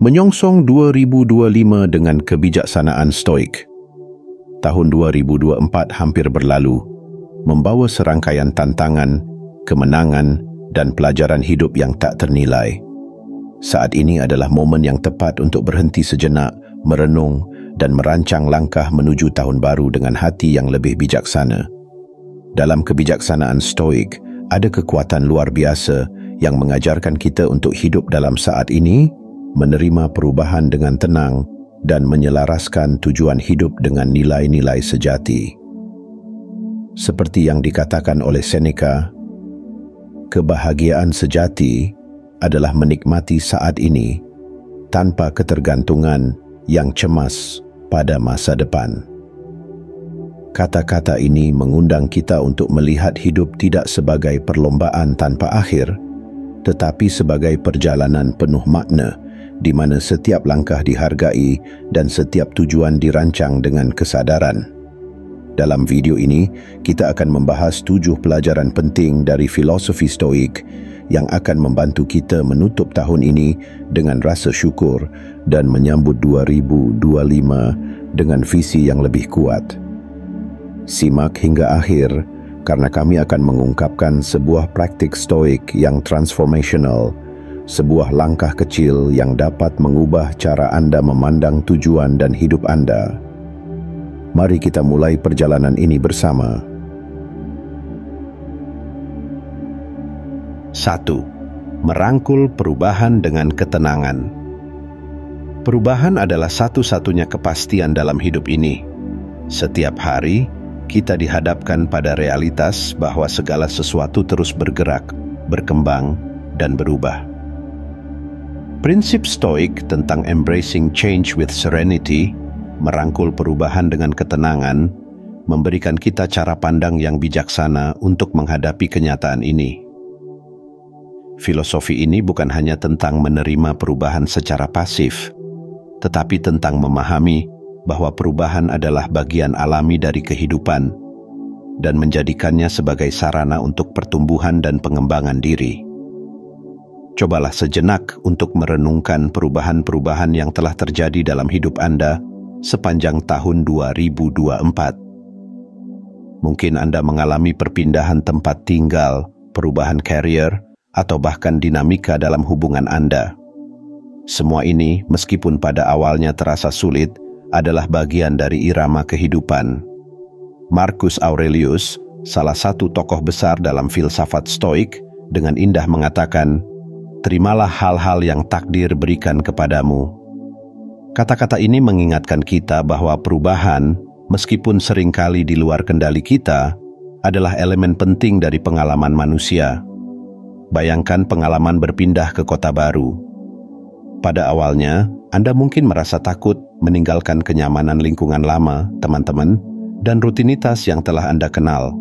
Menyongsong 2025 dengan kebijaksanaan stoik. Tahun 2024 hampir berlalu, membawa serangkaian tantangan, kemenangan, dan pelajaran hidup yang tak ternilai. Saat ini adalah momen yang tepat untuk berhenti sejenak, merenung, dan merancang langkah menuju tahun baru dengan hati yang lebih bijaksana. Dalam kebijaksanaan stoik, ada kekuatan luar biasa yang mengajarkan kita untuk hidup dalam saat ini, menerima perubahan dengan tenang, dan menyelaraskan tujuan hidup dengan nilai-nilai sejati. Seperti yang dikatakan oleh Seneca, kebahagiaan sejati adalah menikmati saat ini tanpa ketergantungan yang cemas pada masa depan. Kata-kata ini mengundang kita untuk melihat hidup tidak sebagai perlombaan tanpa akhir, tetapi sebagai perjalanan penuh makna di mana setiap langkah dihargai dan setiap tujuan dirancang dengan kesadaran. Dalam video ini, kita akan membahas 7 pelajaran penting dari filosofi stoik yang akan membantu kita menutup tahun ini dengan rasa syukur dan menyambut 2025 dengan visi yang lebih kuat. Simak hingga akhir karena kami akan mengungkapkan sebuah praktik stoik yang transformational, sebuah langkah kecil yang dapat mengubah cara Anda memandang tujuan dan hidup Anda. Mari kita mulai perjalanan ini bersama. 1. Merangkul perubahan dengan ketenangan. Perubahan adalah satu-satunya kepastian dalam hidup ini. Setiap hari, kita dihadapkan pada realitas bahwa segala sesuatu terus bergerak, berkembang, dan berubah. Prinsip stoik tentang embracing change with serenity, merangkul perubahan dengan ketenangan, memberikan kita cara pandang yang bijaksana untuk menghadapi kenyataan ini. Filosofi ini bukan hanya tentang menerima perubahan secara pasif, tetapi tentang memahami bahwa perubahan adalah bagian alami dari kehidupan dan menjadikannya sebagai sarana untuk pertumbuhan dan pengembangan diri. Cobalah sejenak untuk merenungkan perubahan-perubahan yang telah terjadi dalam hidup Anda sepanjang tahun 2024. Mungkin Anda mengalami perpindahan tempat tinggal, perubahan karier, atau bahkan dinamika dalam hubungan Anda. Semua ini, meskipun pada awalnya terasa sulit, adalah bagian dari irama kehidupan. Marcus Aurelius, salah satu tokoh besar dalam filsafat stoik, dengan indah mengatakan, "Terimalah hal-hal yang takdir berikan kepadamu." Kata-kata ini mengingatkan kita bahwa perubahan, meskipun seringkali di luar kendali kita, adalah elemen penting dari pengalaman manusia. Bayangkan pengalaman berpindah ke kota baru. Pada awalnya, Anda mungkin merasa takut meninggalkan kenyamanan lingkungan lama, teman-teman, dan rutinitas yang telah Anda kenal.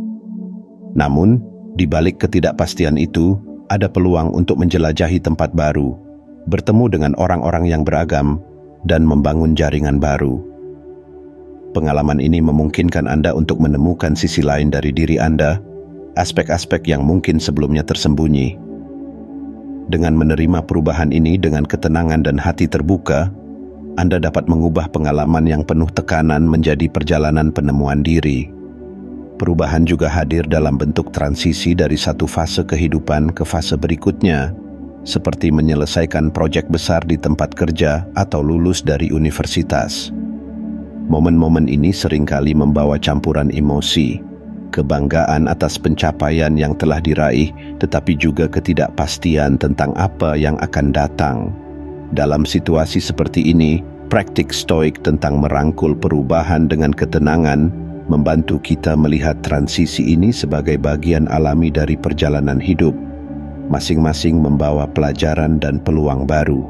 Namun, di balik ketidakpastian itu, ada peluang untuk menjelajahi tempat baru, bertemu dengan orang-orang yang beragam, dan membangun jaringan baru. Pengalaman ini memungkinkan Anda untuk menemukan sisi lain dari diri Anda, aspek-aspek yang mungkin sebelumnya tersembunyi. Dengan menerima perubahan ini dengan ketenangan dan hati terbuka, Anda dapat mengubah pengalaman yang penuh tekanan menjadi perjalanan penemuan diri. Perubahan juga hadir dalam bentuk transisi dari satu fase kehidupan ke fase berikutnya, seperti menyelesaikan proyek besar di tempat kerja atau lulus dari universitas. Momen-momen ini seringkali membawa campuran emosi, kebanggaan atas pencapaian yang telah diraih, tetapi juga ketidakpastian tentang apa yang akan datang. Dalam situasi seperti ini, praktik stoik tentang merangkul perubahan dengan ketenangan membantu kita melihat transisi ini sebagai bagian alami dari perjalanan hidup, masing-masing membawa pelajaran dan peluang baru.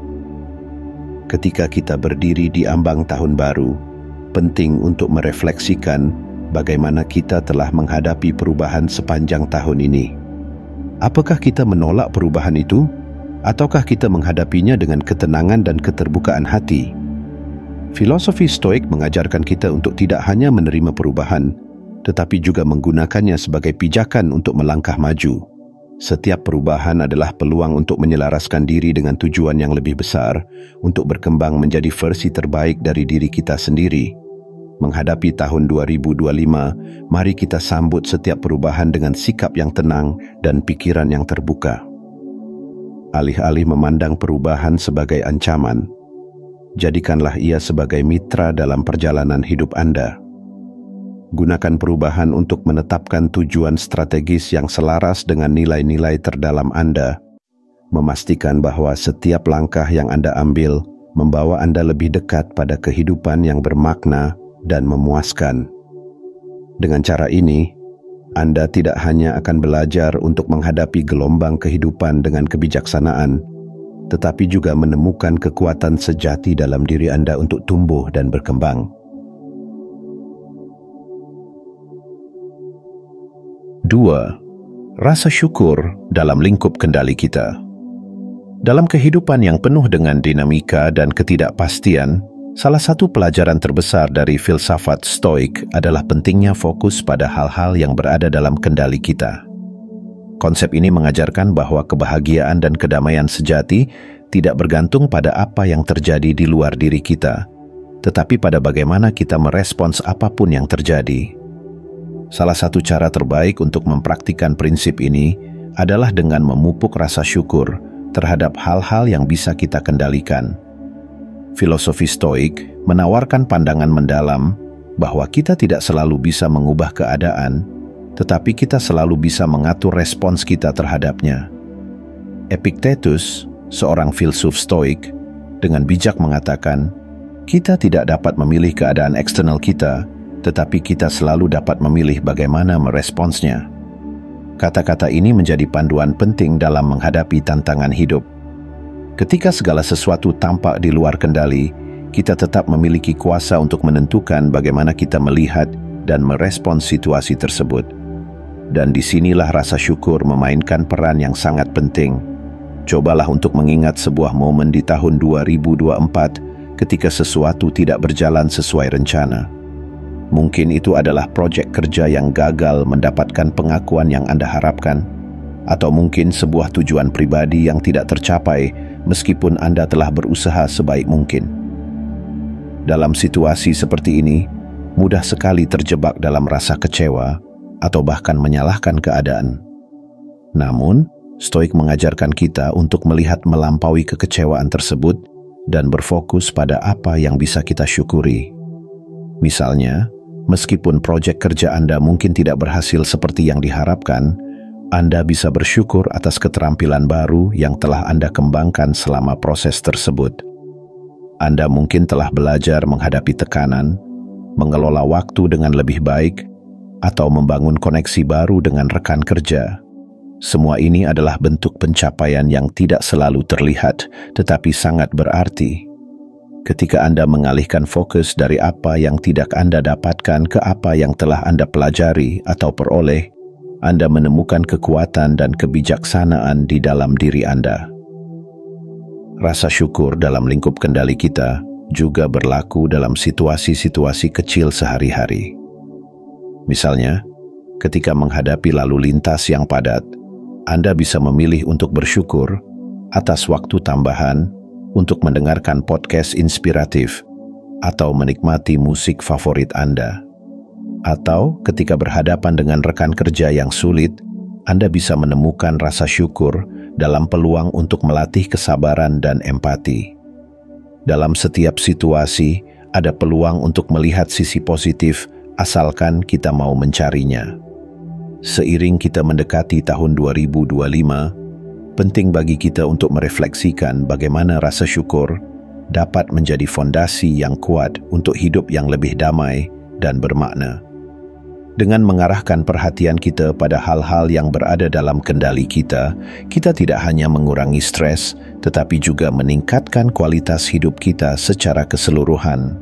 Ketika kita berdiri di ambang tahun baru, penting untuk merefleksikan bagaimana kita telah menghadapi perubahan sepanjang tahun ini. Apakah kita menolak perubahan itu? Ataukah kita menghadapinya dengan ketenangan dan keterbukaan hati? Filosofi stoik mengajarkan kita untuk tidak hanya menerima perubahan, tetapi juga menggunakannya sebagai pijakan untuk melangkah maju. Setiap perubahan adalah peluang untuk menyelaraskan diri dengan tujuan yang lebih besar, untuk berkembang menjadi versi terbaik dari diri kita sendiri. Menghadapi tahun 2025, mari kita sambut setiap perubahan dengan sikap yang tenang dan pikiran yang terbuka. Alih-alih memandang perubahan sebagai ancaman, jadikanlah ia sebagai mitra dalam perjalanan hidup Anda. Gunakan perubahan untuk menetapkan tujuan strategis yang selaras dengan nilai-nilai terdalam Anda, memastikan bahwa setiap langkah yang Anda ambil membawa Anda lebih dekat pada kehidupan yang bermakna dan memuaskan. Dengan cara ini, Anda tidak hanya akan belajar untuk menghadapi gelombang kehidupan dengan kebijaksanaan, tetapi juga menemukan kekuatan sejati dalam diri Anda untuk tumbuh dan berkembang. 2. Rasa syukur dalam lingkup kendali kita. Dalam kehidupan yang penuh dengan dinamika dan ketidakpastian, salah satu pelajaran terbesar dari filsafat Stoik adalah pentingnya fokus pada hal-hal yang berada dalam kendali kita. Konsep ini mengajarkan bahwa kebahagiaan dan kedamaian sejati tidak bergantung pada apa yang terjadi di luar diri kita, tetapi pada bagaimana kita merespons apapun yang terjadi. Salah satu cara terbaik untuk mempraktikkan prinsip ini adalah dengan memupuk rasa syukur terhadap hal-hal yang bisa kita kendalikan. Filosofi Stoik menawarkan pandangan mendalam bahwa kita tidak selalu bisa mengubah keadaan, tetapi kita selalu bisa mengatur respons kita terhadapnya. Epictetus, seorang filsuf Stoik, dengan bijak mengatakan, kita tidak dapat memilih keadaan eksternal kita, tetapi kita selalu dapat memilih bagaimana meresponsnya. Kata-kata ini menjadi panduan penting dalam menghadapi tantangan hidup. Ketika segala sesuatu tampak di luar kendali, kita tetap memiliki kuasa untuk menentukan bagaimana kita melihat dan merespons situasi tersebut. Dan disinilah rasa syukur memainkan peran yang sangat penting. Cobalah untuk mengingat sebuah momen di tahun 2024 ketika sesuatu tidak berjalan sesuai rencana. Mungkin itu adalah proyek kerja yang gagal mendapatkan pengakuan yang Anda harapkan, atau mungkin sebuah tujuan pribadi yang tidak tercapai meskipun Anda telah berusaha sebaik mungkin. Dalam situasi seperti ini, mudah sekali terjebak dalam rasa kecewa atau bahkan menyalahkan keadaan. Namun, Stoik mengajarkan kita untuk melihat melampaui kekecewaan tersebut dan berfokus pada apa yang bisa kita syukuri. Misalnya, meskipun proyek kerja Anda mungkin tidak berhasil seperti yang diharapkan, Anda bisa bersyukur atas keterampilan baru yang telah Anda kembangkan selama proses tersebut. Anda mungkin telah belajar menghadapi tekanan, mengelola waktu dengan lebih baik, atau membangun koneksi baru dengan rekan kerja. Semua ini adalah bentuk pencapaian yang tidak selalu terlihat, tetapi sangat berarti. Ketika Anda mengalihkan fokus dari apa yang tidak Anda dapatkan ke apa yang telah Anda pelajari atau peroleh, Anda menemukan kekuatan dan kebijaksanaan di dalam diri Anda. Rasa syukur dalam lingkup kendali kita juga berlaku dalam situasi-situasi kecil sehari-hari. Misalnya, ketika menghadapi lalu lintas yang padat, Anda bisa memilih untuk bersyukur atas waktu tambahan untuk mendengarkan podcast inspiratif atau menikmati musik favorit Anda. Atau ketika berhadapan dengan rekan kerja yang sulit, Anda bisa menemukan rasa syukur dalam peluang untuk melatih kesabaran dan empati. Dalam setiap situasi, ada peluang untuk melihat sisi positif asalkan kita mau mencarinya. Seiring kita mendekati tahun 2025, penting bagi kita untuk merefleksikan bagaimana rasa syukur dapat menjadi fondasi yang kuat untuk hidup yang lebih damai dan bermakna. Dengan mengarahkan perhatian kita pada hal-hal yang berada dalam kendali kita, kita tidak hanya mengurangi stres, tetapi juga meningkatkan kualitas hidup kita secara keseluruhan.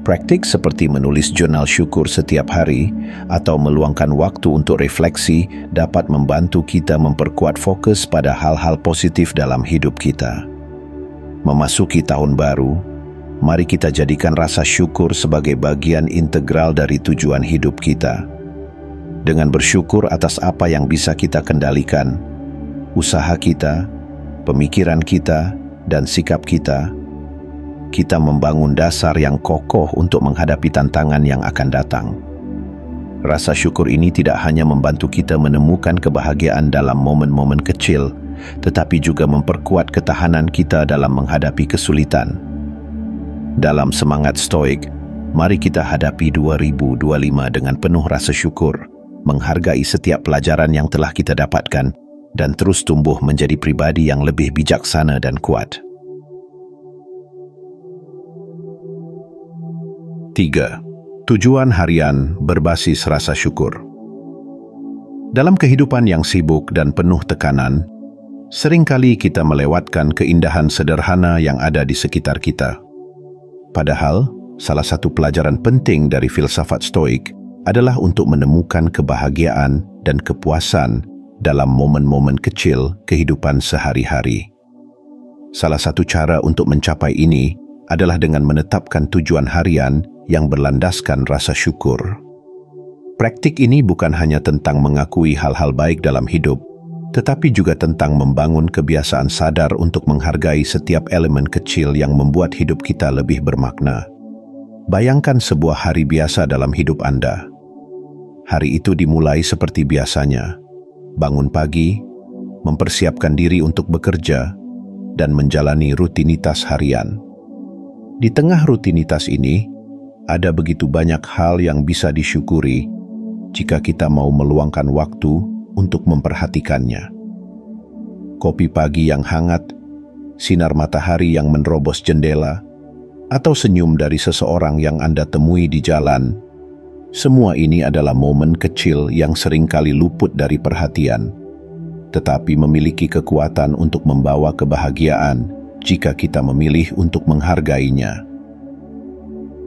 Praktik seperti menulis jurnal syukur setiap hari atau meluangkan waktu untuk refleksi dapat membantu kita memperkuat fokus pada hal-hal positif dalam hidup kita. Memasuki tahun baru, mari kita jadikan rasa syukur sebagai bagian integral dari tujuan hidup kita. Dengan bersyukur atas apa yang bisa kita kendalikan, usaha kita, pemikiran kita, dan sikap kita, kita membangun dasar yang kokoh untuk menghadapi tantangan yang akan datang. Rasa syukur ini tidak hanya membantu kita menemukan kebahagiaan dalam momen-momen kecil, tetapi juga memperkuat ketahanan kita dalam menghadapi kesulitan. Dalam semangat Stoik, mari kita hadapi 2025 dengan penuh rasa syukur, menghargai setiap pelajaran yang telah kita dapatkan, dan terus tumbuh menjadi pribadi yang lebih bijaksana dan kuat. 3. Tujuan harian berbasis rasa syukur. Dalam kehidupan yang sibuk dan penuh tekanan, seringkali kita melewatkan keindahan sederhana yang ada di sekitar kita. Padahal, salah satu pelajaran penting dari filsafat Stoik adalah untuk menemukan kebahagiaan dan kepuasan dalam momen-momen kecil kehidupan sehari-hari. Salah satu cara untuk mencapai ini adalah dengan menetapkan tujuan harian yang berlandaskan rasa syukur. Praktik ini bukan hanya tentang mengakui hal-hal baik dalam hidup, tetapi juga tentang membangun kebiasaan sadar untuk menghargai setiap elemen kecil yang membuat hidup kita lebih bermakna. Bayangkan sebuah hari biasa dalam hidup Anda. Hari itu dimulai seperti biasanya, bangun pagi, mempersiapkan diri untuk bekerja, dan menjalani rutinitas harian. Di tengah rutinitas ini, ada begitu banyak hal yang bisa disyukuri jika kita mau meluangkan waktu untuk memperhatikannya. Kopi pagi yang hangat, sinar matahari yang menerobos jendela, atau senyum dari seseorang yang Anda temui di jalan, semua ini adalah momen kecil yang seringkali luput dari perhatian, tetapi memiliki kekuatan untuk membawa kebahagiaan jika kita memilih untuk menghargainya.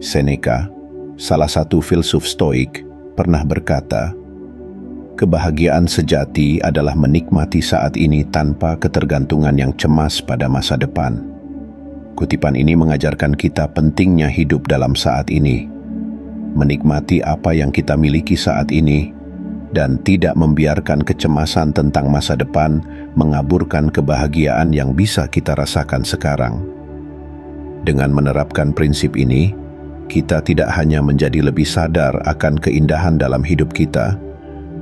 Seneca, salah satu filsuf Stoik, pernah berkata, "Kebahagiaan sejati adalah menikmati saat ini tanpa ketergantungan yang cemas pada masa depan." Kutipan ini mengajarkan kita pentingnya hidup dalam saat ini, menikmati apa yang kita miliki saat ini, dan tidak membiarkan kecemasan tentang masa depan mengaburkan kebahagiaan yang bisa kita rasakan sekarang. Dengan menerapkan prinsip ini, kita tidak hanya menjadi lebih sadar akan keindahan dalam hidup kita,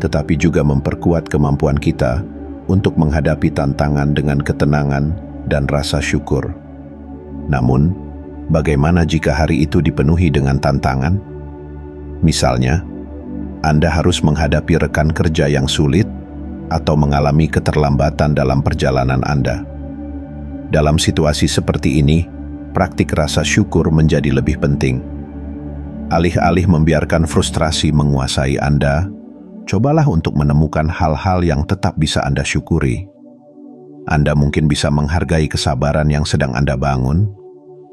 tetapi juga memperkuat kemampuan kita untuk menghadapi tantangan dengan ketenangan dan rasa syukur. Namun, bagaimana jika hari itu dipenuhi dengan tantangan? Misalnya, Anda harus menghadapi rekan kerja yang sulit atau mengalami keterlambatan dalam perjalanan Anda. Dalam situasi seperti ini, praktik rasa syukur menjadi lebih penting. Alih-alih membiarkan frustrasi menguasai Anda, cobalah untuk menemukan hal-hal yang tetap bisa Anda syukuri. Anda mungkin bisa menghargai kesabaran yang sedang Anda bangun,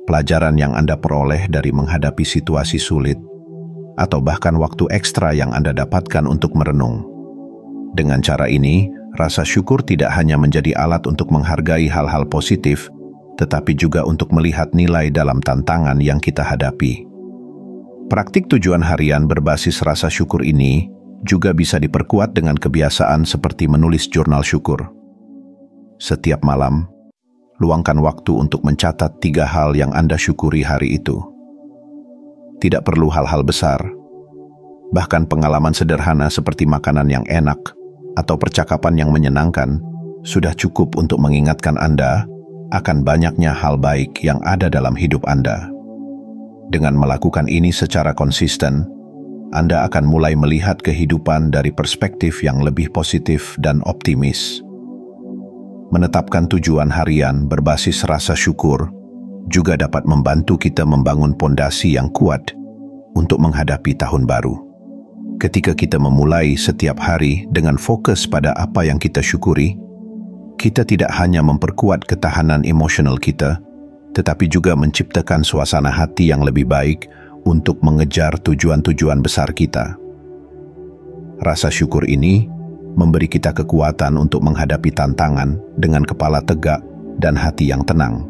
pelajaran yang Anda peroleh dari menghadapi situasi sulit, atau bahkan waktu ekstra yang Anda dapatkan untuk merenung. Dengan cara ini, rasa syukur tidak hanya menjadi alat untuk menghargai hal-hal positif, tetapi juga untuk melihat nilai dalam tantangan yang kita hadapi. Praktik tujuan harian berbasis rasa syukur ini juga bisa diperkuat dengan kebiasaan seperti menulis jurnal syukur. Setiap malam, luangkan waktu untuk mencatat 3 hal yang Anda syukuri hari itu. Tidak perlu hal-hal besar, bahkan pengalaman sederhana seperti makanan yang enak atau percakapan yang menyenangkan sudah cukup untuk mengingatkan Anda akan banyaknya hal baik yang ada dalam hidup Anda. Dengan melakukan ini secara konsisten, Anda akan mulai melihat kehidupan dari perspektif yang lebih positif dan optimis. Menetapkan tujuan harian berbasis rasa syukur juga dapat membantu kita membangun pondasi yang kuat untuk menghadapi tahun baru. Ketika kita memulai setiap hari dengan fokus pada apa yang kita syukuri, kita tidak hanya memperkuat ketahanan emosional kita, tetapi juga menciptakan suasana hati yang lebih baik untuk mengejar tujuan-tujuan besar kita. Rasa syukur ini memberi kita kekuatan untuk menghadapi tantangan dengan kepala tegak dan hati yang tenang,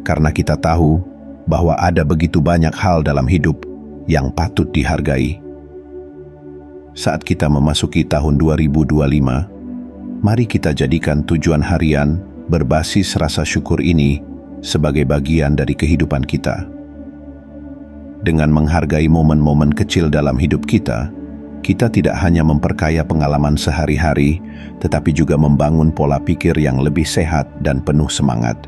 karena kita tahu bahwa ada begitu banyak hal dalam hidup yang patut dihargai. Saat kita memasuki tahun 2025, mari kita jadikan tujuan harian berbasis rasa syukur ini sebagai bagian dari kehidupan kita. Dengan menghargai momen-momen kecil dalam hidup kita, kita tidak hanya memperkaya pengalaman sehari-hari, tetapi juga membangun pola pikir yang lebih sehat dan penuh semangat.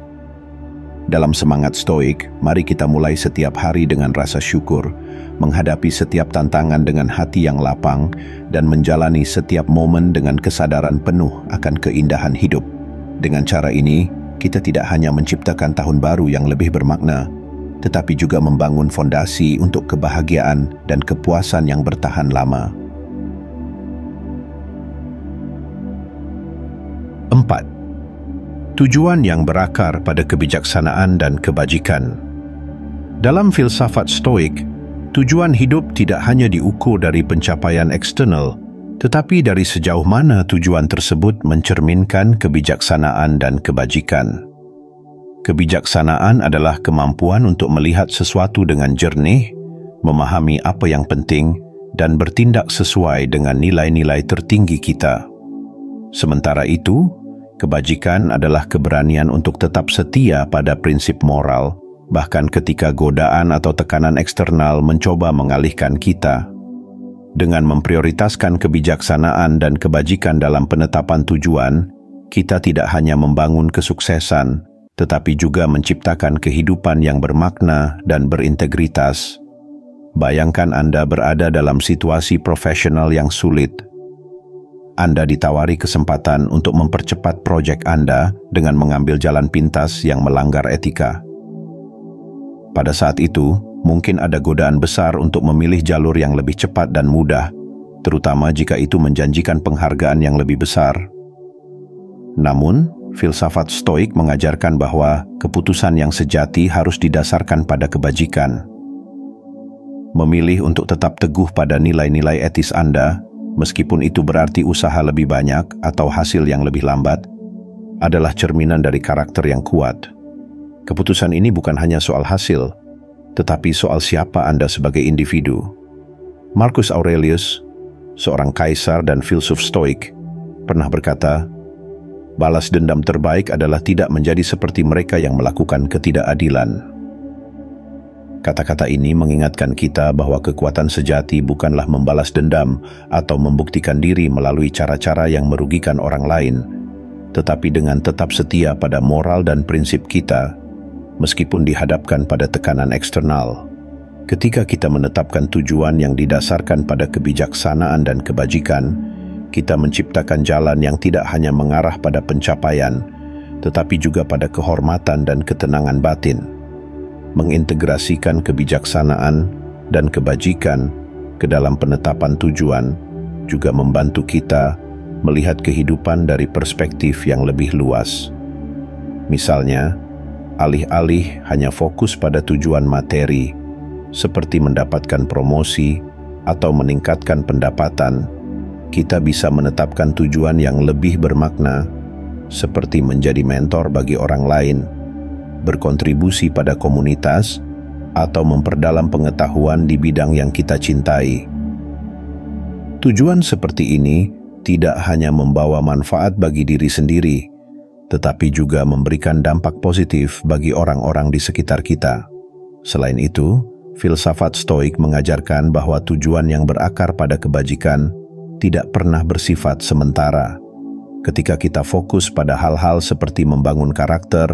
Dalam semangat stoik, mari kita mulai setiap hari dengan rasa syukur, menghadapi setiap tantangan dengan hati yang lapang, dan menjalani setiap momen dengan kesadaran penuh akan keindahan hidup. Dengan cara ini, kita tidak hanya menciptakan tahun baru yang lebih bermakna, tetapi juga membangun fondasi untuk kebahagiaan dan kepuasan yang bertahan lama. 4. Tujuan yang berakar pada kebijaksanaan dan kebajikan. Dalam filsafat stoik, tujuan hidup tidak hanya diukur dari pencapaian eksternal, tetapi dari sejauh mana tujuan tersebut mencerminkan kebijaksanaan dan kebajikan. Kebijaksanaan adalah kemampuan untuk melihat sesuatu dengan jernih, memahami apa yang penting, dan bertindak sesuai dengan nilai-nilai tertinggi kita. Sementara itu, kebajikan adalah keberanian untuk tetap setia pada prinsip moral, bahkan ketika godaan atau tekanan eksternal mencoba mengalihkan kita. Dengan memprioritaskan kebijaksanaan dan kebajikan dalam penetapan tujuan, kita tidak hanya membangun kesuksesan, tetapi juga menciptakan kehidupan yang bermakna dan berintegritas. Bayangkan Anda berada dalam situasi profesional yang sulit. Anda ditawari kesempatan untuk mempercepat proyek Anda dengan mengambil jalan pintas yang melanggar etika. Pada saat itu, mungkin ada godaan besar untuk memilih jalur yang lebih cepat dan mudah, terutama jika itu menjanjikan penghargaan yang lebih besar. Namun, filsafat stoik mengajarkan bahwa keputusan yang sejati harus didasarkan pada kebajikan. Memilih untuk tetap teguh pada nilai-nilai etis Anda, meskipun itu berarti usaha lebih banyak atau hasil yang lebih lambat, adalah cerminan dari karakter yang kuat. Keputusan ini bukan hanya soal hasil, tetapi soal siapa Anda sebagai individu. Marcus Aurelius, seorang kaisar dan filsuf stoik, pernah berkata, "Balas dendam terbaik adalah tidak menjadi seperti mereka yang melakukan ketidakadilan." Kata-kata ini mengingatkan kita bahwa kekuatan sejati bukanlah membalas dendam atau membuktikan diri melalui cara-cara yang merugikan orang lain, tetapi dengan tetap setia pada moral dan prinsip kita, meskipun dihadapkan pada tekanan eksternal. Ketika kita menetapkan tujuan yang didasarkan pada kebijaksanaan dan kebajikan, kita menciptakan jalan yang tidak hanya mengarah pada pencapaian, tetapi juga pada kehormatan dan ketenangan batin. Mengintegrasikan kebijaksanaan dan kebajikan ke dalam penetapan tujuan juga membantu kita melihat kehidupan dari perspektif yang lebih luas. Misalnya, alih-alih hanya fokus pada tujuan materi, seperti mendapatkan promosi atau meningkatkan pendapatan, kita bisa menetapkan tujuan yang lebih bermakna, seperti menjadi mentor bagi orang lain, berkontribusi pada komunitas, atau memperdalam pengetahuan di bidang yang kita cintai. Tujuan seperti ini tidak hanya membawa manfaat bagi diri sendiri, tetapi juga memberikan dampak positif bagi orang-orang di sekitar kita. Selain itu, filsafat stoik mengajarkan bahwa tujuan yang berakar pada kebajikan tidak pernah bersifat sementara. Ketika kita fokus pada hal-hal seperti membangun karakter,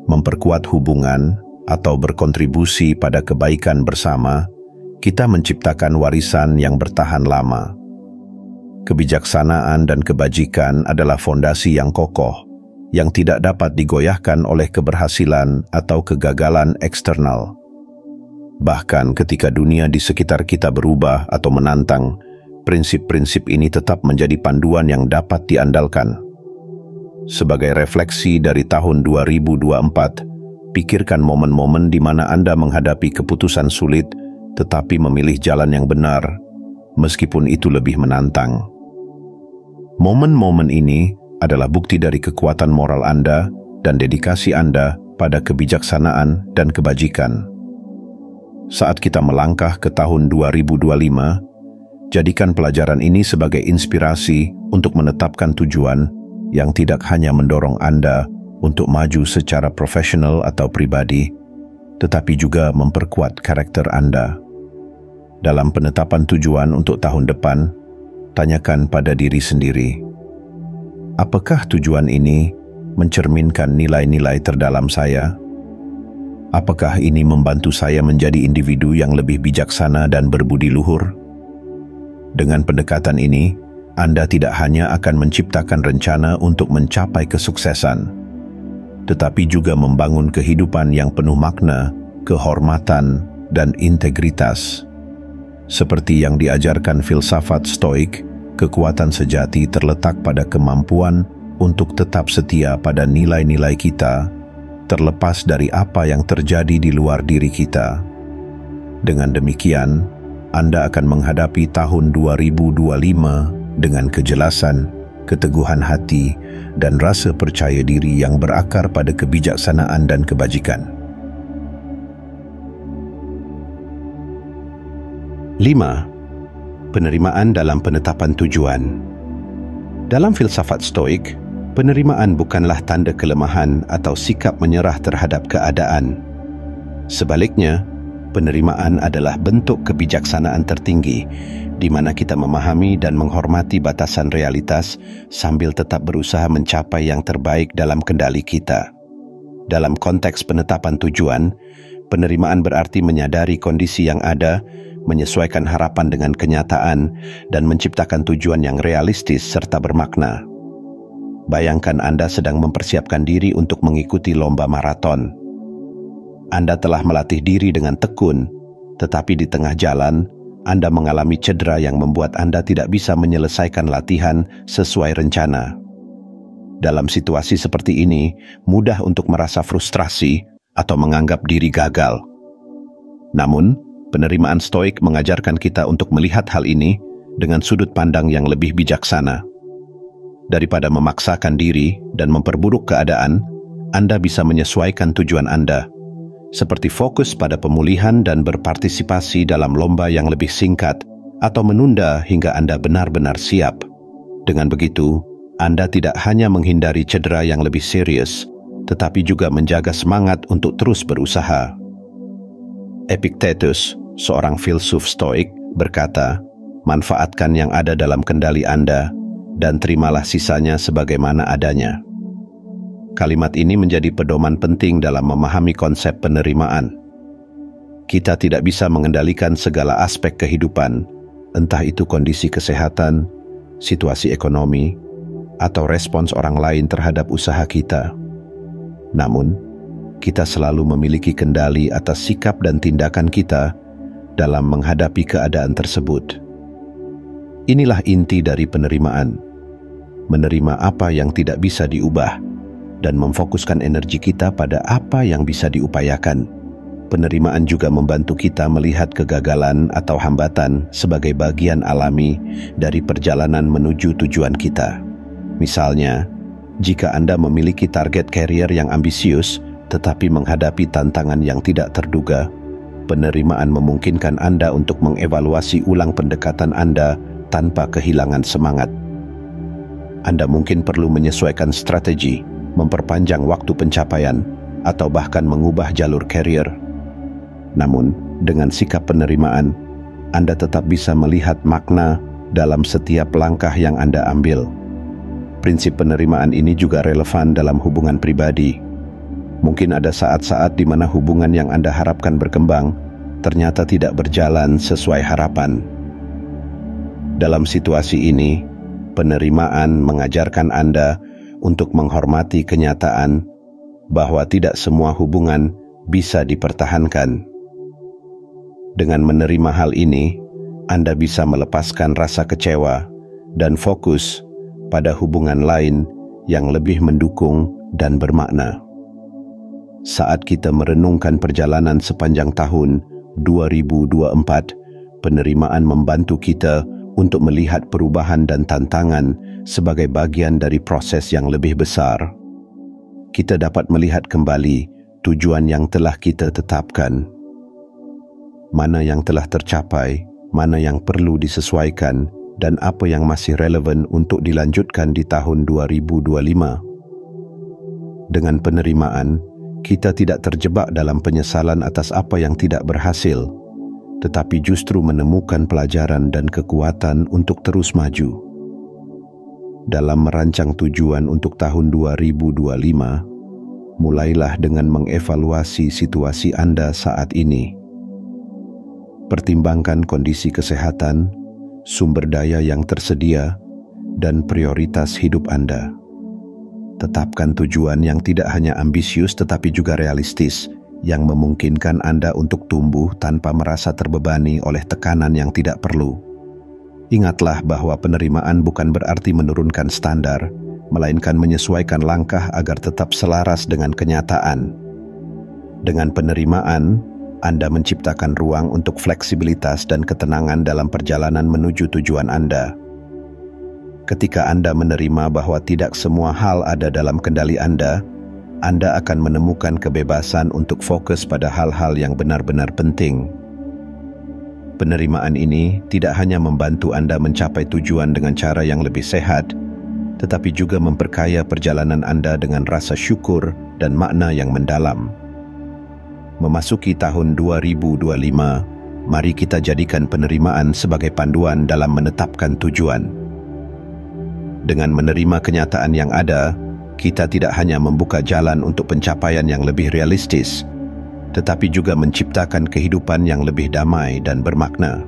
memperkuat hubungan, atau berkontribusi pada kebaikan bersama, kita menciptakan warisan yang bertahan lama. Kebijaksanaan dan kebajikan adalah fondasi yang kokoh, yang tidak dapat digoyahkan oleh keberhasilan atau kegagalan eksternal. Bahkan ketika dunia di sekitar kita berubah atau menantang, prinsip-prinsip ini tetap menjadi panduan yang dapat diandalkan. Sebagai refleksi dari tahun 2024, pikirkan momen-momen di mana Anda menghadapi keputusan sulit, tetapi memilih jalan yang benar, meskipun itu lebih menantang. Momen-momen ini adalah bukti dari kekuatan moral Anda dan dedikasi Anda pada kebijaksanaan dan kebajikan. Saat kita melangkah ke tahun 2025, Jadikan pelajaran ini sebagai inspirasi untuk menetapkan tujuan yang tidak hanya mendorong Anda untuk maju secara profesional atau pribadi, tetapi juga memperkuat karakter Anda. Dalam penetapan tujuan untuk tahun depan, tanyakan pada diri sendiri, apakah tujuan ini mencerminkan nilai-nilai terdalam saya? Apakah ini membantu saya menjadi individu yang lebih bijaksana dan berbudi luhur? Dengan pendekatan ini, Anda tidak hanya akan menciptakan rencana untuk mencapai kesuksesan, tetapi juga membangun kehidupan yang penuh makna, kehormatan, dan integritas. Seperti yang diajarkan filsafat Stoik, kekuatan sejati terletak pada kemampuan untuk tetap setia pada nilai-nilai kita, terlepas dari apa yang terjadi di luar diri kita. Dengan demikian, Anda akan menghadapi tahun 2025 dengan kejelasan, keteguhan hati, dan rasa percaya diri yang berakar pada kebijaksanaan dan kebajikan. 5. Penerimaan dalam penetapan tujuan. Dalam filsafat Stoik, penerimaan bukanlah tanda kelemahan atau sikap menyerah terhadap keadaan. Sebaliknya, penerimaan adalah bentuk kebijaksanaan tertinggi, di mana kita memahami dan menghormati batasan realitas sambil tetap berusaha mencapai yang terbaik dalam kendali kita. Dalam konteks penetapan tujuan, penerimaan berarti menyadari kondisi yang ada, menyesuaikan harapan dengan kenyataan, dan menciptakan tujuan yang realistis serta bermakna. Bayangkan Anda sedang mempersiapkan diri untuk mengikuti lomba maraton. Anda telah melatih diri dengan tekun, tetapi di tengah jalan, Anda mengalami cedera yang membuat Anda tidak bisa menyelesaikan latihan sesuai rencana. Dalam situasi seperti ini, mudah untuk merasa frustrasi atau menganggap diri gagal. Namun, penerimaan Stoik mengajarkan kita untuk melihat hal ini dengan sudut pandang yang lebih bijaksana. Daripada memaksakan diri dan memperburuk keadaan, Anda bisa menyesuaikan tujuan Anda, seperti fokus pada pemulihan dan berpartisipasi dalam lomba yang lebih singkat, atau menunda hingga Anda benar-benar siap. Dengan begitu, Anda tidak hanya menghindari cedera yang lebih serius, tetapi juga menjaga semangat untuk terus berusaha. Epictetus, seorang filsuf Stoik, berkata, manfaatkan yang ada dalam kendali Anda, dan terimalah sisanya sebagaimana adanya. Kalimat ini menjadi pedoman penting dalam memahami konsep penerimaan. Kita tidak bisa mengendalikan segala aspek kehidupan, entah itu kondisi kesehatan, situasi ekonomi, atau respons orang lain terhadap usaha kita. Namun, kita selalu memiliki kendali atas sikap dan tindakan kita dalam menghadapi keadaan tersebut. Inilah inti dari penerimaan. Menerima apa yang tidak bisa diubah dan memfokuskan energi kita pada apa yang bisa diupayakan. Penerimaan juga membantu kita melihat kegagalan atau hambatan sebagai bagian alami dari perjalanan menuju tujuan kita. Misalnya, jika Anda memiliki target karier yang ambisius tetapi menghadapi tantangan yang tidak terduga, penerimaan memungkinkan Anda untuk mengevaluasi ulang pendekatan Anda tanpa kehilangan semangat. Anda mungkin perlu menyesuaikan strategi, memperpanjang waktu pencapaian, atau bahkan mengubah jalur karier. Namun, dengan sikap penerimaan, Anda tetap bisa melihat makna dalam setiap langkah yang Anda ambil. Prinsip penerimaan ini juga relevan dalam hubungan pribadi. Mungkin ada saat-saat di mana hubungan yang Anda harapkan berkembang ternyata tidak berjalan sesuai harapan. Dalam situasi ini, penerimaan mengajarkan Anda untuk menghormati kenyataan bahwa tidak semua hubungan bisa dipertahankan. Dengan menerima hal ini, Anda bisa melepaskan rasa kecewa dan fokus pada hubungan lain yang lebih mendukung dan bermakna. Saat kita merenungkan perjalanan sepanjang tahun 2024, penerimaan membantu kita untuk melihat perubahan dan tantangan sebagai bagian dari proses yang lebih besar. Kita dapat melihat kembali tujuan yang telah kita tetapkan, mana yang telah tercapai mana yang perlu disesuaikan, dan apa yang masih relevan untuk dilanjutkan di tahun 2025. Dengan penerimaan, kita tidak terjebak dalam penyesalan atas apa yang tidak berhasil, tetapi justru menemukan pelajaran dan kekuatan untuk terus maju. Dalam merancang tujuan untuk tahun 2025, mulailah dengan mengevaluasi situasi Anda saat ini. Pertimbangkan kondisi kesehatan, sumber daya yang tersedia, dan prioritas hidup Anda. Tetapkan tujuan yang tidak hanya ambisius tetapi juga realistis, yang memungkinkan Anda untuk tumbuh tanpa merasa terbebani oleh tekanan yang tidak perlu. Ingatlah bahwa penerimaan bukan berarti menurunkan standar, melainkan menyesuaikan langkah agar tetap selaras dengan kenyataan. Dengan penerimaan, Anda menciptakan ruang untuk fleksibilitas dan ketenangan dalam perjalanan menuju tujuan Anda. Ketika Anda menerima bahwa tidak semua hal ada dalam kendali Anda akan menemukan kebebasan untuk fokus pada hal-hal yang benar-benar penting. Penerimaan ini tidak hanya membantu Anda mencapai tujuan dengan cara yang lebih sehat, tetapi juga memperkaya perjalanan Anda dengan rasa syukur dan makna yang mendalam. Memasuki tahun 2025, mari kita jadikan penerimaan sebagai panduan dalam menetapkan tujuan. Dengan menerima kenyataan yang ada, kita tidak hanya membuka jalan untuk pencapaian yang lebih realistis, tetapi juga menciptakan kehidupan yang lebih damai dan bermakna.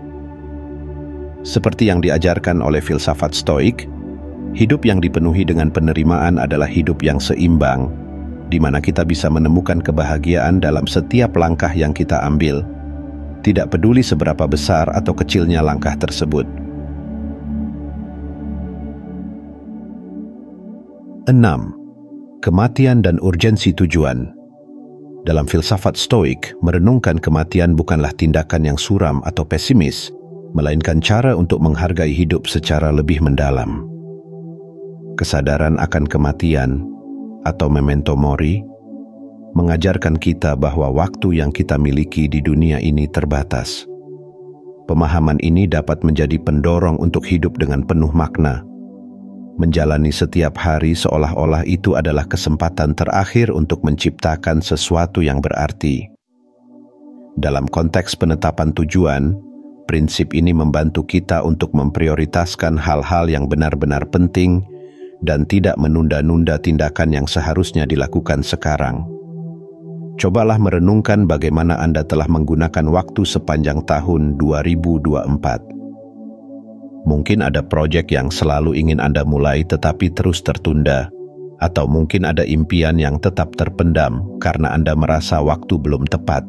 Seperti yang diajarkan oleh filsafat Stoik, hidup yang dipenuhi dengan penerimaan adalah hidup yang seimbang, di mana kita bisa menemukan kebahagiaan dalam setiap langkah yang kita ambil, tidak peduli seberapa besar atau kecilnya langkah tersebut. 6. Kematian dan urgensi tujuan. Dalam filsafat Stoik, merenungkan kematian bukanlah tindakan yang suram atau pesimis, melainkan cara untuk menghargai hidup secara lebih mendalam. Kesadaran akan kematian atau memento mori mengajarkan kita bahwa waktu yang kita miliki di dunia ini terbatas. Pemahaman ini dapat menjadi pendorong untuk hidup dengan penuh makna, menjalani setiap hari seolah-olah itu adalah kesempatan terakhir untuk menciptakan sesuatu yang berarti. Dalam konteks penetapan tujuan, prinsip ini membantu kita untuk memprioritaskan hal-hal yang benar-benar penting dan tidak menunda-nunda tindakan yang seharusnya dilakukan sekarang. Cobalah merenungkan bagaimana Anda telah menggunakan waktu sepanjang tahun 2024. Mungkin ada proyek yang selalu ingin Anda mulai tetapi terus tertunda, atau mungkin ada impian yang tetap terpendam karena Anda merasa waktu belum tepat.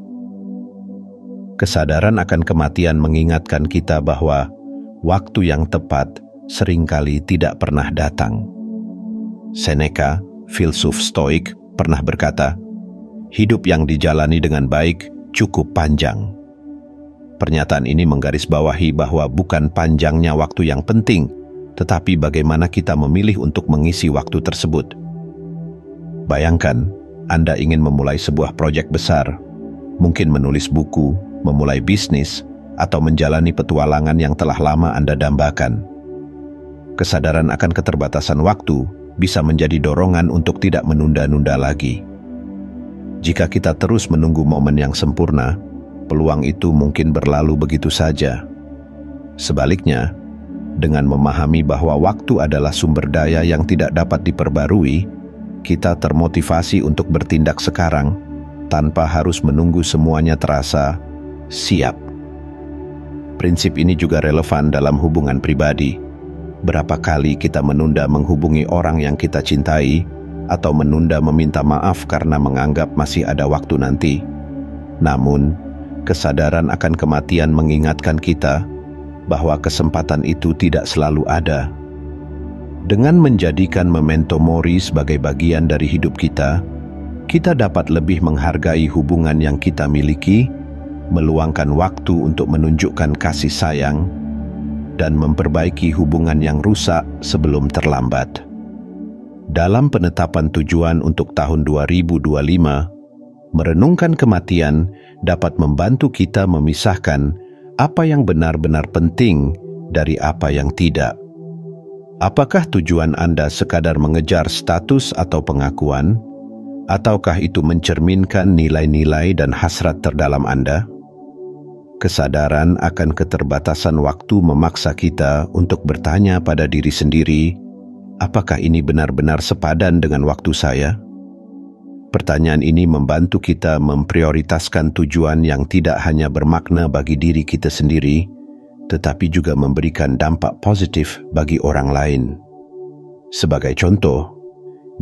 Kesadaran akan kematian mengingatkan kita bahwa waktu yang tepat seringkali tidak pernah datang. Seneca, filsuf Stoik, pernah berkata, "Hidup yang dijalani dengan baik cukup panjang." Pernyataan ini menggarisbawahi bahwa bukan panjangnya waktu yang penting, tetapi bagaimana kita memilih untuk mengisi waktu tersebut. Bayangkan, Anda ingin memulai sebuah proyek besar, mungkin menulis buku, memulai bisnis, atau menjalani petualangan yang telah lama Anda dambakan. Kesadaran akan keterbatasan waktu bisa menjadi dorongan untuk tidak menunda-nunda lagi. Jika kita terus menunggu momen yang sempurna, peluang itu mungkin berlalu begitu saja. Sebaliknya, dengan memahami bahwa waktu adalah sumber daya yang tidak dapat diperbarui, kita termotivasi untuk bertindak sekarang tanpa harus menunggu semuanya terasa siap. Prinsip ini juga relevan dalam hubungan pribadi. Berapa kali kita menunda menghubungi orang yang kita cintai atau menunda meminta maaf karena menganggap masih ada waktu nanti. Namun, kesadaran akan kematian mengingatkan kita bahwa kesempatan itu tidak selalu ada. Dengan menjadikan memento mori sebagai bagian dari hidup kita dapat lebih menghargai hubungan yang kita miliki, meluangkan waktu untuk menunjukkan kasih sayang, dan memperbaiki hubungan yang rusak sebelum terlambat. Dalam penetapan tujuan untuk tahun 2025, merenungkan kematian dapat membantu kita memisahkan apa yang benar-benar penting dari apa yang tidak. Apakah tujuan Anda sekadar mengejar status atau pengakuan, ataukah itu mencerminkan nilai-nilai dan hasrat terdalam Anda? Kesadaran akan keterbatasan waktu memaksa kita untuk bertanya pada diri sendiri, apakah ini benar-benar sepadan dengan waktu saya? Pertanyaan ini membantu kita memprioritaskan tujuan yang tidak hanya bermakna bagi diri kita sendiri, tetapi juga memberikan dampak positif bagi orang lain. Sebagai contoh,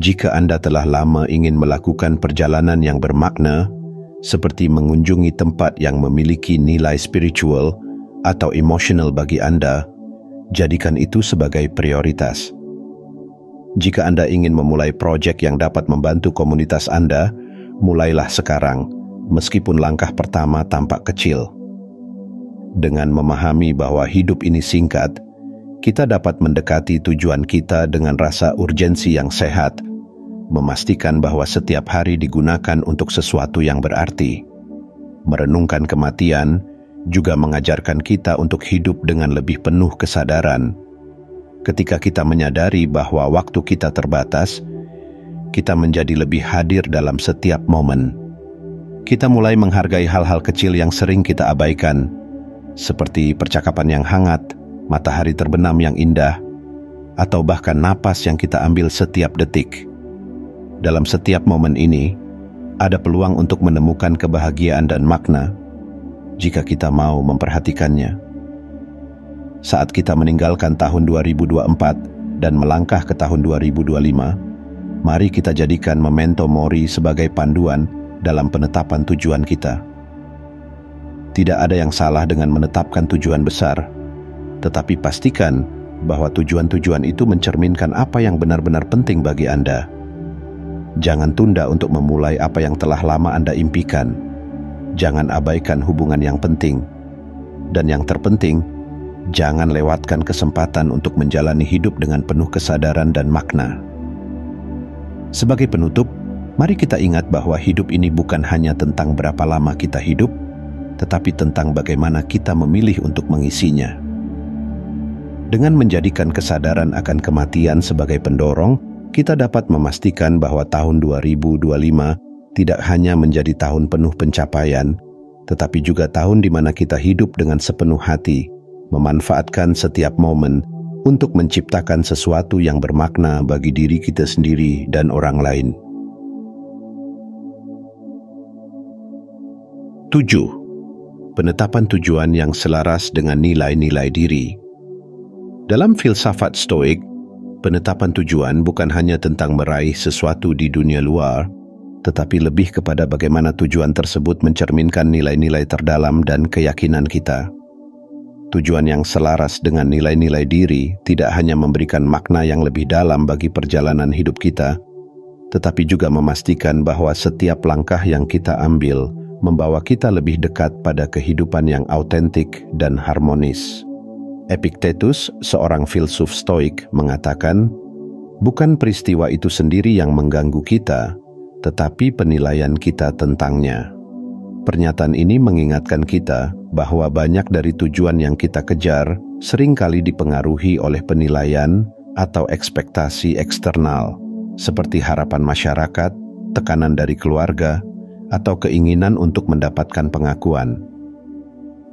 jika Anda telah lama ingin melakukan perjalanan yang bermakna, seperti mengunjungi tempat yang memiliki nilai spiritual atau emosional bagi Anda, jadikan itu sebagai prioritas. Jika Anda ingin memulai proyek yang dapat membantu komunitas Anda, mulailah sekarang, meskipun langkah pertama tampak kecil. Dengan memahami bahwa hidup ini singkat, kita dapat mendekati tujuan kita dengan rasa urgensi yang sehat, memastikan bahwa setiap hari digunakan untuk sesuatu yang berarti. Merenungkan kematian juga mengajarkan kita untuk hidup dengan lebih penuh kesadaran. Ketika kita menyadari bahwa waktu kita terbatas, kita menjadi lebih hadir dalam setiap momen. Kita mulai menghargai hal-hal kecil yang sering kita abaikan, seperti percakapan yang hangat, matahari terbenam yang indah, atau bahkan napas yang kita ambil setiap detik. Dalam setiap momen ini, ada peluang untuk menemukan kebahagiaan dan makna jika kita mau memperhatikannya. Saat kita meninggalkan tahun 2024 dan melangkah ke tahun 2025, mari kita jadikan memento mori sebagai panduan dalam penetapan tujuan kita. Tidak ada yang salah dengan menetapkan tujuan besar, tetapi pastikan bahwa tujuan-tujuan itu mencerminkan apa yang benar-benar penting bagi Anda. Jangan tunda untuk memulai apa yang telah lama Anda impikan. Jangan abaikan hubungan yang penting. Dan yang terpenting, jangan lewatkan kesempatan untuk menjalani hidup dengan penuh kesadaran dan makna. Sebagai penutup, mari kita ingat bahwa hidup ini bukan hanya tentang berapa lama kita hidup, tetapi tentang bagaimana kita memilih untuk mengisinya. Dengan menjadikan kesadaran akan kematian sebagai pendorong, kita dapat memastikan bahwa tahun 2025 tidak hanya menjadi tahun penuh pencapaian, tetapi juga tahun di mana kita hidup dengan sepenuh hati, memanfaatkan setiap momen untuk menciptakan sesuatu yang bermakna bagi diri kita sendiri dan orang lain. 7. Penetapan tujuan yang selaras dengan nilai-nilai diri. Dalam filsafat Stoik, penetapan tujuan bukan hanya tentang meraih sesuatu di dunia luar, tetapi lebih kepada bagaimana tujuan tersebut mencerminkan nilai-nilai terdalam dan keyakinan kita. Tujuan yang selaras dengan nilai-nilai diri tidak hanya memberikan makna yang lebih dalam bagi perjalanan hidup kita, tetapi juga memastikan bahwa setiap langkah yang kita ambil membawa kita lebih dekat pada kehidupan yang autentik dan harmonis. Epictetus, seorang filsuf Stoik, mengatakan, bukan peristiwa itu sendiri yang mengganggu kita, tetapi penilaian kita tentangnya. Pernyataan ini mengingatkan kita bahwa banyak dari tujuan yang kita kejar seringkali dipengaruhi oleh penilaian atau ekspektasi eksternal, seperti harapan masyarakat, tekanan dari keluarga, atau keinginan untuk mendapatkan pengakuan.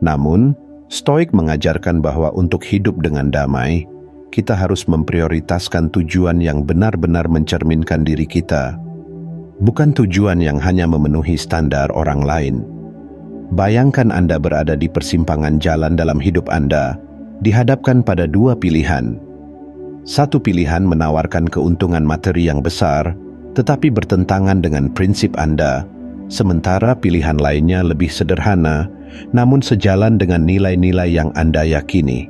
Namun, Stoik mengajarkan bahwa untuk hidup dengan damai, kita harus memprioritaskan tujuan yang benar-benar mencerminkan diri kita, bukan tujuan yang hanya memenuhi standar orang lain. Bayangkan Anda berada di persimpangan jalan dalam hidup Anda, dihadapkan pada dua pilihan. Satu pilihan menawarkan keuntungan materi yang besar, tetapi bertentangan dengan prinsip Anda, sementara pilihan lainnya lebih sederhana, namun sejalan dengan nilai-nilai yang Anda yakini.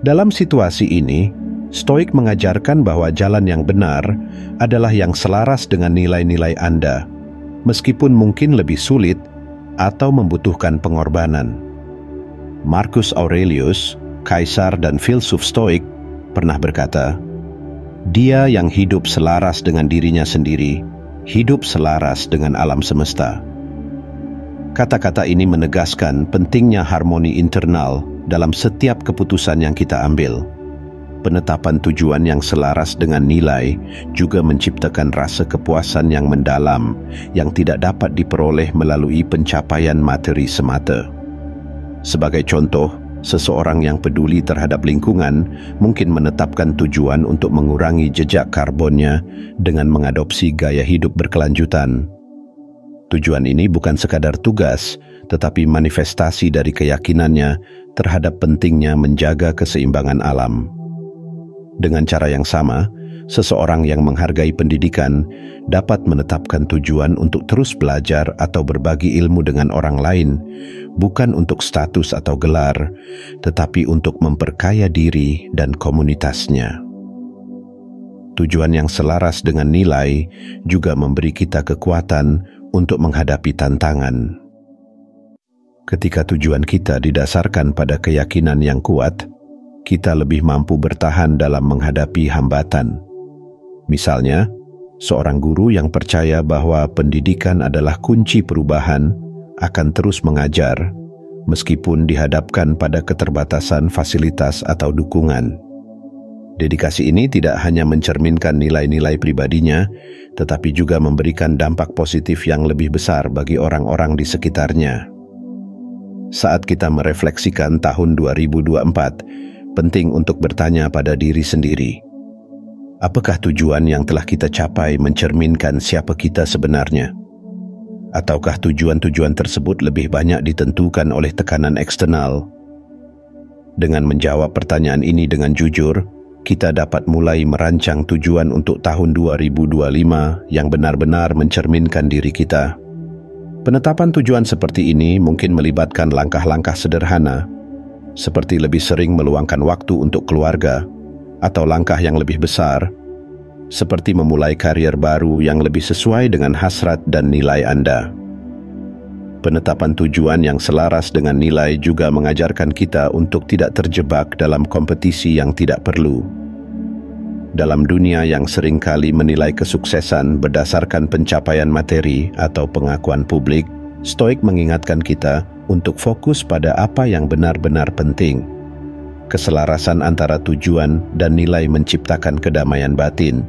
Dalam situasi ini, Stoik mengajarkan bahwa jalan yang benar adalah yang selaras dengan nilai-nilai Anda, meskipun mungkin lebih sulit atau membutuhkan pengorbanan. Marcus Aurelius, kaisar dan filsuf Stoik, pernah berkata, "Dia yang hidup selaras dengan dirinya sendiri, hidup selaras dengan alam semesta." Kata-kata ini menegaskan pentingnya harmoni internal dalam setiap keputusan yang kita ambil. Penetapan tujuan yang selaras dengan nilai juga menciptakan rasa kepuasan yang mendalam yang tidak dapat diperoleh melalui pencapaian materi semata. Sebagai contoh, seseorang yang peduli terhadap lingkungan mungkin menetapkan tujuan untuk mengurangi jejak karbonnya dengan mengadopsi gaya hidup berkelanjutan. Tujuan ini bukan sekadar tugas, tetapi manifestasi dari keyakinannya terhadap pentingnya menjaga keseimbangan alam. Dengan cara yang sama, seseorang yang menghargai pendidikan dapat menetapkan tujuan untuk terus belajar atau berbagi ilmu dengan orang lain, bukan untuk status atau gelar, tetapi untuk memperkaya diri dan komunitasnya. Tujuan yang selaras dengan nilai juga memberi kita kekuatan untuk menghadapi tantangan. Ketika tujuan kita didasarkan pada keyakinan yang kuat, kita lebih mampu bertahan dalam menghadapi hambatan. Misalnya, seorang guru yang percaya bahwa pendidikan adalah kunci perubahan akan terus mengajar, meskipun dihadapkan pada keterbatasan fasilitas atau dukungan. Dedikasi ini tidak hanya mencerminkan nilai-nilai pribadinya, tetapi juga memberikan dampak positif yang lebih besar bagi orang-orang di sekitarnya. Saat kita merefleksikan tahun 2024, penting untuk bertanya pada diri sendiri, apakah tujuan yang telah kita capai mencerminkan siapa kita sebenarnya? Ataukah tujuan-tujuan tersebut lebih banyak ditentukan oleh tekanan eksternal? Dengan menjawab pertanyaan ini dengan jujur, kita dapat mulai merancang tujuan untuk tahun 2025 yang benar-benar mencerminkan diri kita. Penetapan tujuan seperti ini mungkin melibatkan langkah-langkah sederhana, seperti lebih sering meluangkan waktu untuk keluarga, atau langkah yang lebih besar, seperti memulai karier baru yang lebih sesuai dengan hasrat dan nilai Anda. Penetapan tujuan yang selaras dengan nilai juga mengajarkan kita untuk tidak terjebak dalam kompetisi yang tidak perlu. Dalam dunia yang seringkali menilai kesuksesan berdasarkan pencapaian materi atau pengakuan publik, Stoik mengingatkan kita untuk fokus pada apa yang benar-benar penting. Keselarasan antara tujuan dan nilai menciptakan kedamaian batin,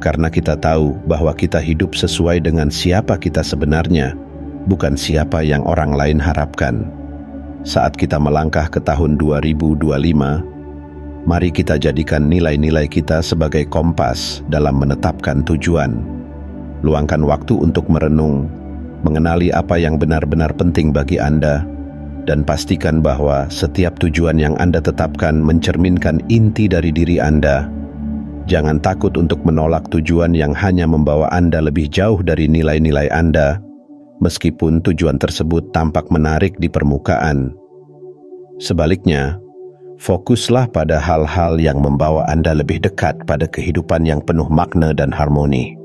karena kita tahu bahwa kita hidup sesuai dengan siapa kita sebenarnya, bukan siapa yang orang lain harapkan. Saat kita melangkah ke tahun 2025, mari kita jadikan nilai-nilai kita sebagai kompas dalam menetapkan tujuan. Luangkan waktu untuk merenung, mengenali apa yang benar-benar penting bagi Anda, dan pastikan bahwa setiap tujuan yang Anda tetapkan mencerminkan inti dari diri Anda. Jangan takut untuk menolak tujuan yang hanya membawa Anda lebih jauh dari nilai-nilai Anda, meskipun tujuan tersebut tampak menarik di permukaan. Sebaliknya, fokuslah pada hal-hal yang membawa Anda lebih dekat pada kehidupan yang penuh makna dan harmoni.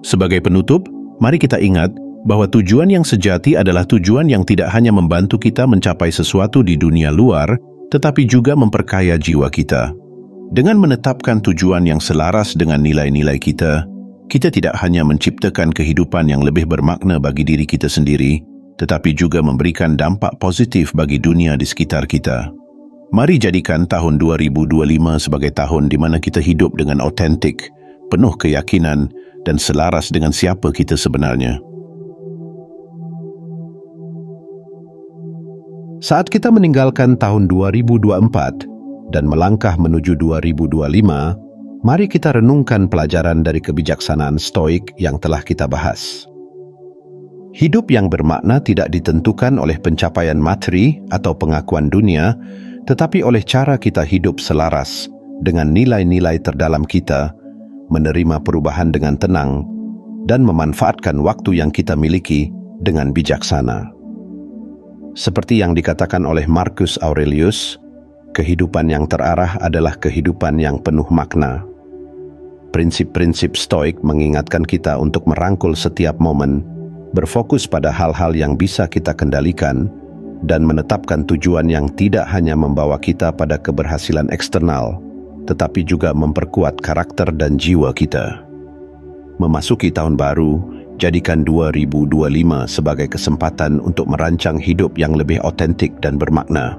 Sebagai penutup, mari kita ingat bahwa tujuan yang sejati adalah tujuan yang tidak hanya membantu kita mencapai sesuatu di dunia luar, tetapi juga memperkaya jiwa kita. Dengan menetapkan tujuan yang selaras dengan nilai-nilai kita, kita tidak hanya menciptakan kehidupan yang lebih bermakna bagi diri kita sendiri, tetapi juga memberikan dampak positif bagi dunia di sekitar kita. Mari jadikan tahun 2025 sebagai tahun di mana kita hidup dengan autentik, penuh keyakinan, dan selaras dengan siapa kita sebenarnya. Saat kita meninggalkan tahun 2024 dan melangkah menuju 2025, mari kita renungkan pelajaran dari kebijaksanaan Stoik yang telah kita bahas. Hidup yang bermakna tidak ditentukan oleh pencapaian materi atau pengakuan dunia, tetapi oleh cara kita hidup selaras dengan nilai-nilai terdalam kita, menerima perubahan dengan tenang, dan memanfaatkan waktu yang kita miliki dengan bijaksana. Seperti yang dikatakan oleh Marcus Aurelius, kehidupan yang terarah adalah kehidupan yang penuh makna. Prinsip-prinsip Stoik mengingatkan kita untuk merangkul setiap momen, berfokus pada hal-hal yang bisa kita kendalikan, dan menetapkan tujuan yang tidak hanya membawa kita pada keberhasilan eksternal, tetapi juga memperkuat karakter dan jiwa kita. Memasuki tahun baru, Jadikan 2025 sebagai kesempatan untuk merancang hidup yang lebih otentik dan bermakna.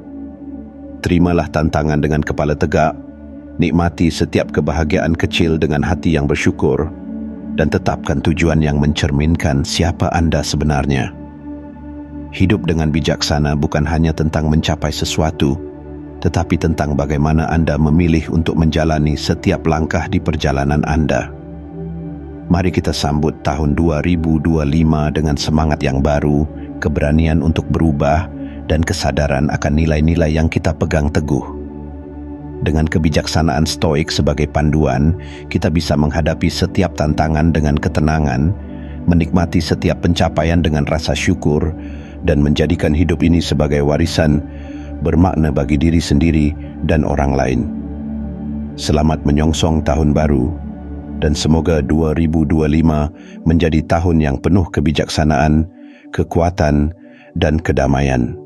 Terimalah tantangan dengan kepala tegak, nikmati setiap kebahagiaan kecil dengan hati yang bersyukur, dan tetapkan tujuan yang mencerminkan siapa Anda sebenarnya. Hidup dengan bijaksana bukan hanya tentang mencapai sesuatu, tetapi tentang bagaimana Anda memilih untuk menjalani setiap langkah di perjalanan Anda. Mari kita sambut tahun 2025 dengan semangat yang baru, keberanian untuk berubah, dan kesadaran akan nilai-nilai yang kita pegang teguh. Dengan kebijaksanaan stoik sebagai panduan, kita bisa menghadapi setiap tantangan dengan ketenangan, menikmati setiap pencapaian dengan rasa syukur, dan menjadikan hidup ini sebagai warisan bermakna bagi diri sendiri dan orang lain. Selamat menyongsong tahun baru, dan semoga 2025 menjadi tahun yang penuh kebijaksanaan, kekuatan, dan kedamaian.